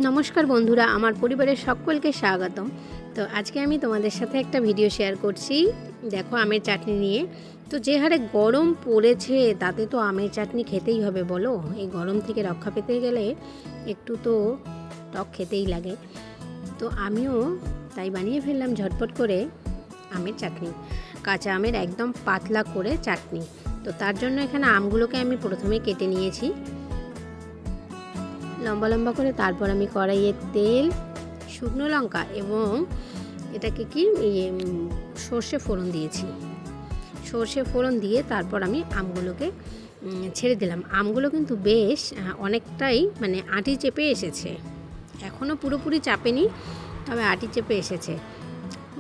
নমস্কার বন্ধুরা, আমার পরিবারের সকলকে স্বাগতম। তো আজকে আমি তোমাদের সাথে একটা ভিডিও শেয়ার করছি। দেখো, আমের চাটনি নিয়ে। তো যে হারে গরম পড়েছে তাতে তো আমের চাটনি খেতেই হবে, বলো। এই গরম থেকে রক্ষা পেতে গেলে একটু তো টক খেতেই লাগে। তো আমিও তাই বানিয়ে ফেললাম ঝটপট করে আমের চাটনি, কাঁচা আমের একদম পাতলা করে চাটনি। তো তার জন্য এখানে আমগুলোকে আমি প্রথমে কেটে নিয়েছি লম্বা লম্বা করে। তারপর আমি কড়াইয়ে তেল, শুকনো লঙ্কা এবং এটাকে সর্ষে ফোড়ন দিয়েছি। সর্ষে ফোড়ন দিয়ে তারপর আমি আমগুলোকে ছেড়ে দিলাম। আমগুলো কিন্তু বেশ অনেকটাই আটি চেপে এসেছে, এখনও পুরোপুরি চাপেনি, তবে আটি চেপে এসেছে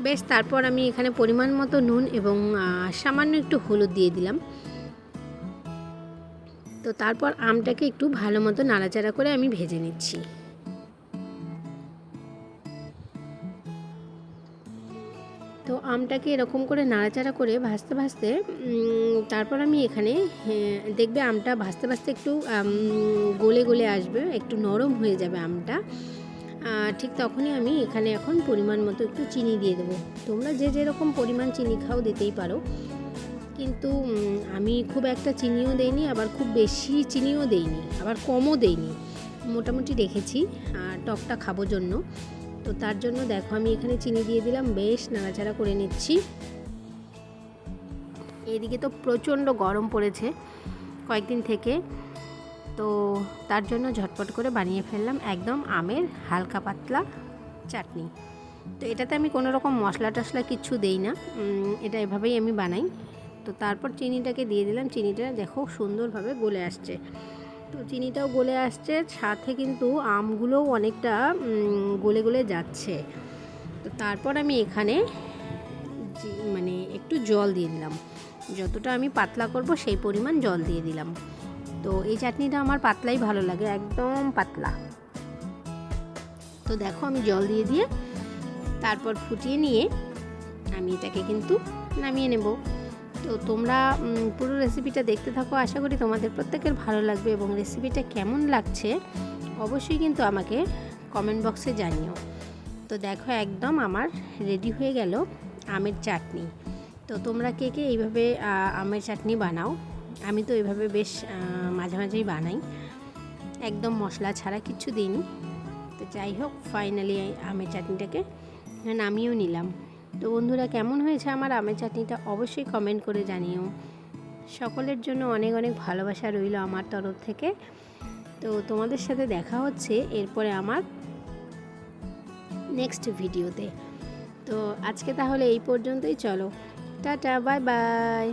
বেশ। তারপর আমি এখানে পরিমাণ মতো নুন এবং সামান্য একটু হলুদ দিয়ে দিলাম। তো তারপর আমটাকে একটু ভালো মতো নাড়াচাড়া করে আমি ভেজে নিচ্ছি। তো আমটাকে এরকম করে নাড়াচাড়া করে ভাজতে ভাজতে তারপর আমি এখানে দেখবে আমটা ভাজতে ভাজতে একটু গলে গলে আসবে, একটু নরম হয়ে যাবে আমটা। ঠিক তখনই আমি এখানে এখন পরিমাণ মতো একটু চিনি দিয়ে দেবো। তোমরা যে যেরকম পরিমাণ চিনি খাও দিতেই পারো, কিন্তু আমি খুব একটা চিনিও দেইনি, আবার খুব বেশি চিনিও দেইনি, আবার কমও দেইনি, মোটামুটি রেখেছি টকটা খাবো জন্য। তো তার জন্য দেখো আমি এখানে চিনি দিয়ে দিলাম, বেশ নাড়াচাড়া করে নিচ্ছি। এদিকে তো প্রচণ্ড গরম পড়েছে কয়েকদিন থেকে, তো তার জন্য ঝটপট করে বানিয়ে ফেললাম একদম আমের হালকা পাতলা চাটনি। তো এটাতে আমি কোনো রকম মশলা টশলা কিচ্ছু দেই না, এটা এভাবেই আমি বানাই। তো তারপর চিনিটাকে দিয়ে দিলাম। চিনিটা দেখো সুন্দরভাবে গলে আসছে। তো চিনিটাও গলে আসছে, সাথে কিন্তু আমগুলোও অনেকটা গলে গলে যাচ্ছে। তো তারপর আমি এখানে একটু জল দিয়ে দিলাম, যতটা আমি পাতলা করব সেই পরিমাণ জল দিয়ে দিলাম। তো এই চাটনিটা আমার পাতলাই ভালো লাগে, একদম পাতলা। তো দেখো আমি জল দিয়ে দিয়ে তারপর ফুটিয়ে নিয়ে আমি এটাকে কিন্তু নামিয়ে নেব। তো তোমরা পুরো রেসিপিটা দেখতে থাকো, আশা করি তোমাদের প্রত্যেকের ভালো লাগবে, এবং রেসিপিটা কেমন লাগছে অবশ্যই কিন্তু আমাকে কমেন্ট বক্সে জানিও। তো দেখো একদম আমার রেডি হয়ে গেল আমের চাটনি। তো তোমরা কে কে এইভাবে আমের চাটনি বানাও? আমি তো এইভাবে বেশ মাঝে মাঝেই বানাই, একদম মশলা ছাড়া কিচ্ছু দিইনি। তো যাই হোক, ফাইনালি আমের চাটনিটাকে নামিয়েও নিলাম। তো বন্ধুরা, কেমন হয়েছে আমার আমের চাটনিটা অবশ্যই কমেন্ট করে জানিও। সকলের জন্য অনেক অনেক ভালোবাসা রইল আমার তরফ থেকে। তো তোমাদের সাথে দেখা হচ্ছে এরপরে আমার নেক্সট ভিডিওতে। তো আজকে তাহলে এই পর্যন্তই, চলো টাটা, বাই বাই।